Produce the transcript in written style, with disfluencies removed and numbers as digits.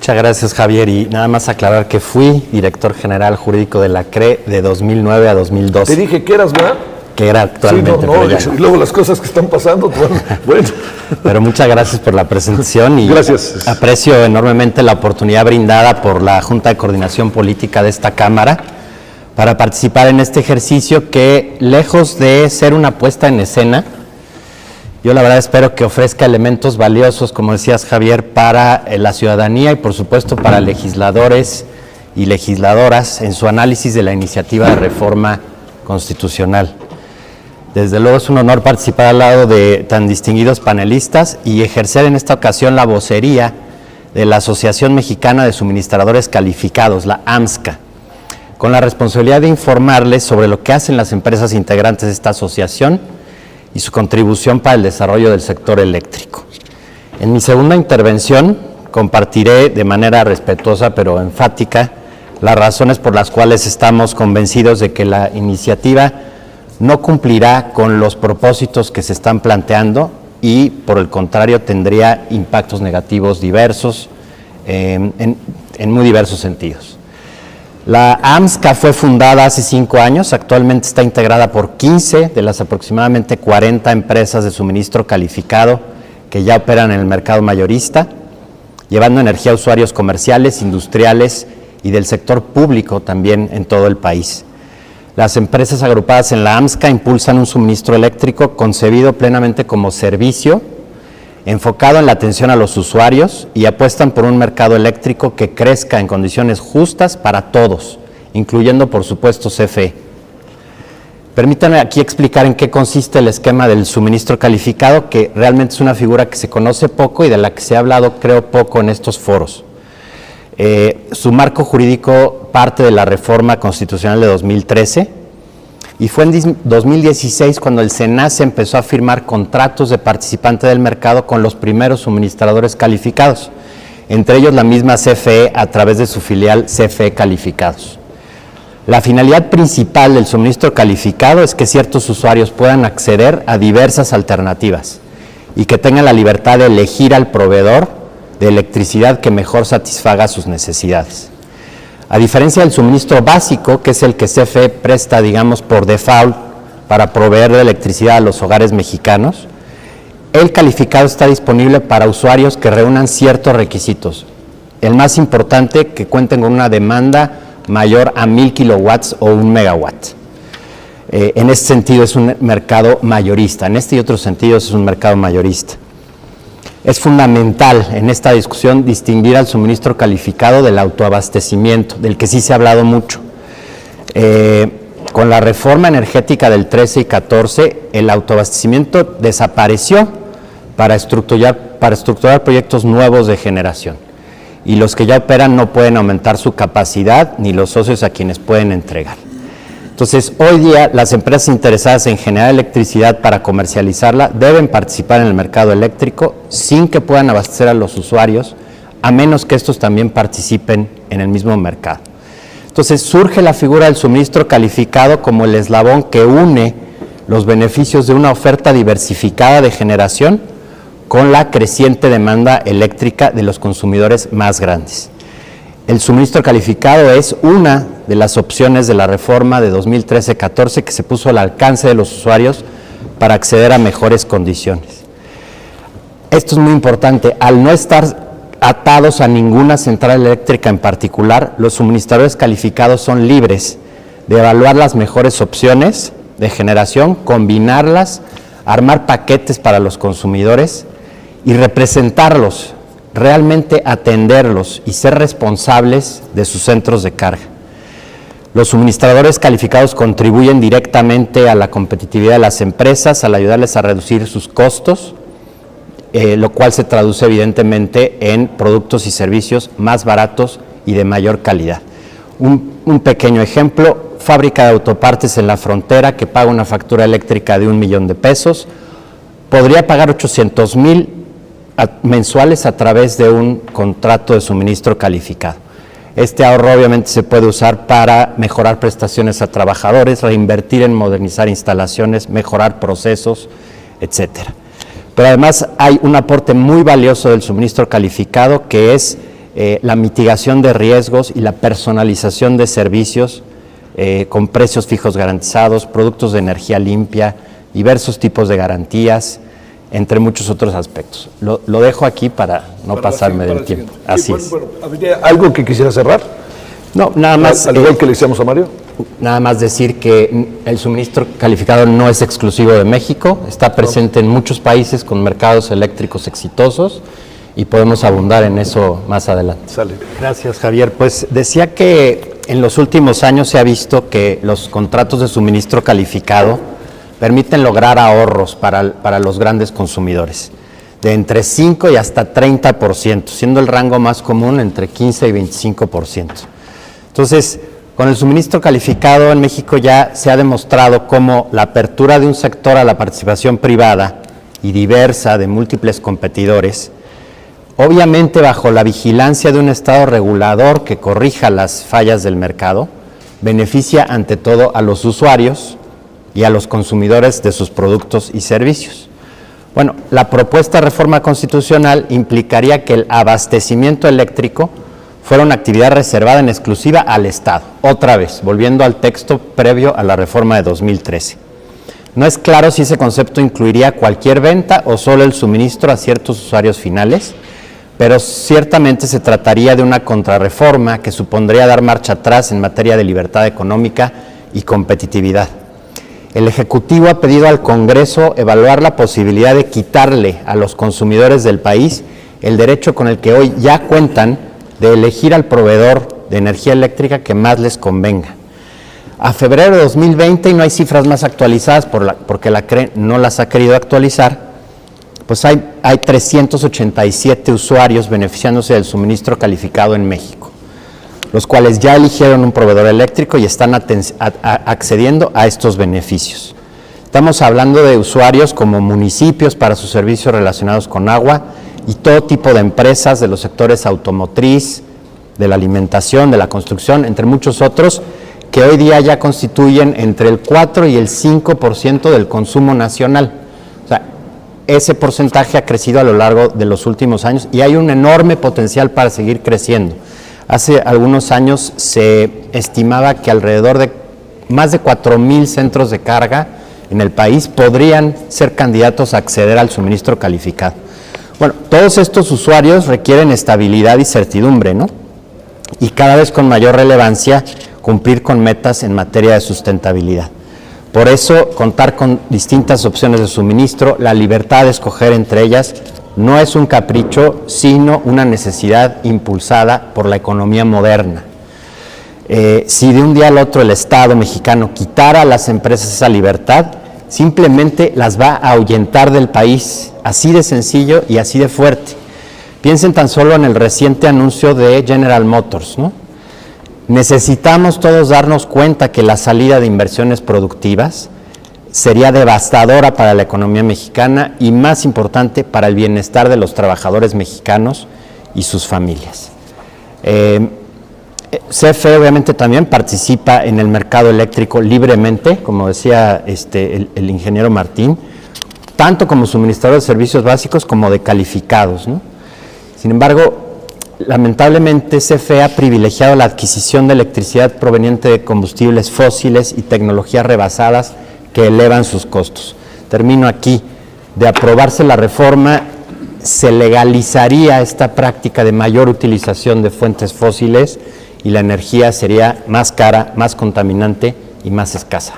Muchas gracias, Javier. Y nada más aclarar que fui director general jurídico de la CRE de 2009 a 2012. Te dije que eras, ¿verdad? Que era actualmente. Sí, no, y luego las cosas que están pasando, bueno. Pero muchas gracias por la presentación y gracias. Aprecio enormemente la oportunidad brindada por la Junta de Coordinación Política de esta Cámara para participar en este ejercicio que, lejos de ser una puesta en escena, yo la verdad espero que ofrezca elementos valiosos, como decías, Javier, para la ciudadanía y por supuesto para legisladores y legisladoras en su análisis de la iniciativa de reforma constitucional. Desde luego es un honor participar al lado de tan distinguidos panelistas y ejercer en esta ocasión la vocería de la Asociación Mexicana de Suministradores Calificados, la AMSCA, con la responsabilidad de informarles sobre lo que hacen las empresas integrantes de esta asociación y su contribución para el desarrollo del sector eléctrico. En mi segunda intervención compartiré de manera respetuosa pero enfática las razones por las cuales estamos convencidos de que la iniciativa no cumplirá con los propósitos que se están planteando y, por el contrario, tendría impactos negativos diversos en muy diversos sentidos. La AMSCA fue fundada hace 5 años, actualmente está integrada por 15 de las aproximadamente 40 empresas de suministro calificado que ya operan en el mercado mayorista, llevando energía a usuarios comerciales, industriales y del sector público también en todo el país. Las empresas agrupadas en la AMSCA impulsan un suministro eléctrico concebido plenamente como servicio, enfocado en la atención a los usuarios y apuestan por un mercado eléctrico que crezca en condiciones justas para todos, incluyendo por supuesto CFE. Permítanme aquí explicar en qué consiste el esquema del suministro calificado, que realmente es una figura que se conoce poco y de la que se ha hablado creo poco en estos foros. Su marco jurídico parte de la reforma constitucional de 2013 y fue en 2016 cuando el SENACE empezó a firmar contratos de participante del mercado con los primeros suministradores calificados, entre ellos la misma CFE a través de su filial CFE Calificados. La finalidad principal del suministro calificado es que ciertos usuarios puedan acceder a diversas alternativas y que tengan la libertad de elegir al proveedor de electricidad que mejor satisfaga sus necesidades. A diferencia del suministro básico, que es el que CFE presta, digamos, por default para proveer de electricidad a los hogares mexicanos, el calificado está disponible para usuarios que reúnan ciertos requisitos. El más importante, que cuenten con una demanda mayor a 1000 kilowatts o 1 megawatt. En este sentido es un mercado mayorista, en este y otros sentidos es un mercado mayorista. Es fundamental en esta discusión distinguir al suministro calificado del autoabastecimiento, del que sí se ha hablado mucho. Con la reforma energética del 13 y 14, el autoabastecimiento desapareció para estructurar proyectos nuevos de generación. Y los que ya operan no pueden aumentar su capacidad, ni los socios a quienes pueden entregar. Entonces, hoy día las empresas interesadas en generar electricidad para comercializarla deben participar en el mercado eléctrico sin que puedan abastecer a los usuarios, a menos que estos también participen en el mismo mercado. Entonces, surge la figura del suministro calificado como el eslabón que une los beneficios de una oferta diversificada de generación con la creciente demanda eléctrica de los consumidores más grandes. El suministro calificado es una de las opciones de la reforma de 2013-14 que se puso al alcance de los usuarios para acceder a mejores condiciones. Esto es muy importante. Al no estar atados a ninguna central eléctrica en particular, los suministradores calificados son libres de evaluar las mejores opciones de generación, combinarlas, armar paquetes para los consumidores y representarlos, realmente atenderlos y ser responsables de sus centros de carga. Los suministradores calificados contribuyen directamente a la competitividad de las empresas al ayudarles a reducir sus costos, lo cual se traduce evidentemente en productos y servicios más baratos y de mayor calidad. Un pequeño ejemplo, fábrica de autopartes en la frontera que paga una factura eléctrica de $1,000,000, podría pagar 800,000 mensuales a través de un contrato de suministro calificado. Este ahorro obviamente se puede usar para mejorar prestaciones a trabajadores, reinvertir en modernizar instalaciones, mejorar procesos, etcétera. Pero además hay un aporte muy valioso del suministro calificado que es la mitigación de riesgos y la personalización de servicios con precios fijos garantizados, productos de energía limpia, diversos tipos de garantías, entre muchos otros aspectos. Lo dejo aquí para no pasarme del tiempo. Así es. Bueno, ¿habría algo que quisiera cerrar? No, nada más. Al igual que le decíamos a Mario. Nada más decir que el suministro calificado no es exclusivo de México, está presente en muchos países con mercados eléctricos exitosos y podemos abundar en eso más adelante. Sale. Gracias, Javier. Pues decía que en los últimos años se ha visto que los contratos de suministro calificado permiten lograr ahorros para los grandes consumidores, de entre 5 y hasta 30%, siendo el rango más común entre 15 y 25%. Entonces, con el suministro calificado en México ya se ha demostrado cómo la apertura de un sector a la participación privada y diversa de múltiples competidores, obviamente bajo la vigilancia de un Estado regulador que corrija las fallas del mercado, beneficia ante todo a los usuarios y a los consumidores de sus productos y servicios. Bueno, la propuesta de reforma constitucional implicaría que el abastecimiento eléctrico fuera una actividad reservada en exclusiva al Estado. Otra vez, volviendo al texto previo a la reforma de 2013. No es claro si ese concepto incluiría cualquier venta o solo el suministro a ciertos usuarios finales, pero ciertamente se trataría de una contrarreforma que supondría dar marcha atrás en materia de libertad económica y competitividad. El Ejecutivo ha pedido al Congreso evaluar la posibilidad de quitarle a los consumidores del país el derecho con el que hoy ya cuentan de elegir al proveedor de energía eléctrica que más les convenga. A febrero de 2020, y no hay cifras más actualizadas porque la CRE no las ha querido actualizar, pues hay 387 usuarios beneficiándose del suministro calificado en México, los cuales ya eligieron un proveedor eléctrico y están accediendo a estos beneficios. Estamos hablando de usuarios como municipios para sus servicios relacionados con agua y todo tipo de empresas de los sectores automotriz, de la alimentación, de la construcción, entre muchos otros, que hoy día ya constituyen entre el 4 y el 5% del consumo nacional. O sea, ese porcentaje ha crecido a lo largo de los últimos años y hay un enorme potencial para seguir creciendo. Hace algunos años se estimaba que alrededor de más de 4,000 centros de carga en el país podrían ser candidatos a acceder al suministro calificado. Bueno, todos estos usuarios requieren estabilidad y certidumbre, ¿no? Y cada vez con mayor relevancia cumplir con metas en materia de sustentabilidad. Por eso, contar con distintas opciones de suministro, la libertad de escoger entre ellas, no es un capricho, sino una necesidad impulsada por la economía moderna. Si de un día al otro el Estado mexicano quitara a las empresas esa libertad, simplemente las va a ahuyentar del país, así de sencillo y así de fuerte. Piensen tan solo en el reciente anuncio de General Motors, ¿no? Necesitamos todos darnos cuenta que la salida de inversiones productivas sería devastadora para la economía mexicana y, más importante, para el bienestar de los trabajadores mexicanos y sus familias. CFE obviamente también participa en el mercado eléctrico libremente, como decía el ingeniero Martín, tanto como suministrador de servicios básicos como de calificados, ¿no? Sin embargo, lamentablemente CFE ha privilegiado la adquisición de electricidad proveniente de combustibles fósiles y tecnologías rebasadas que elevan sus costos. Termino aquí. De aprobarse la reforma, se legalizaría esta práctica de mayor utilización de fuentes fósiles y la energía sería más cara, más contaminante y más escasa.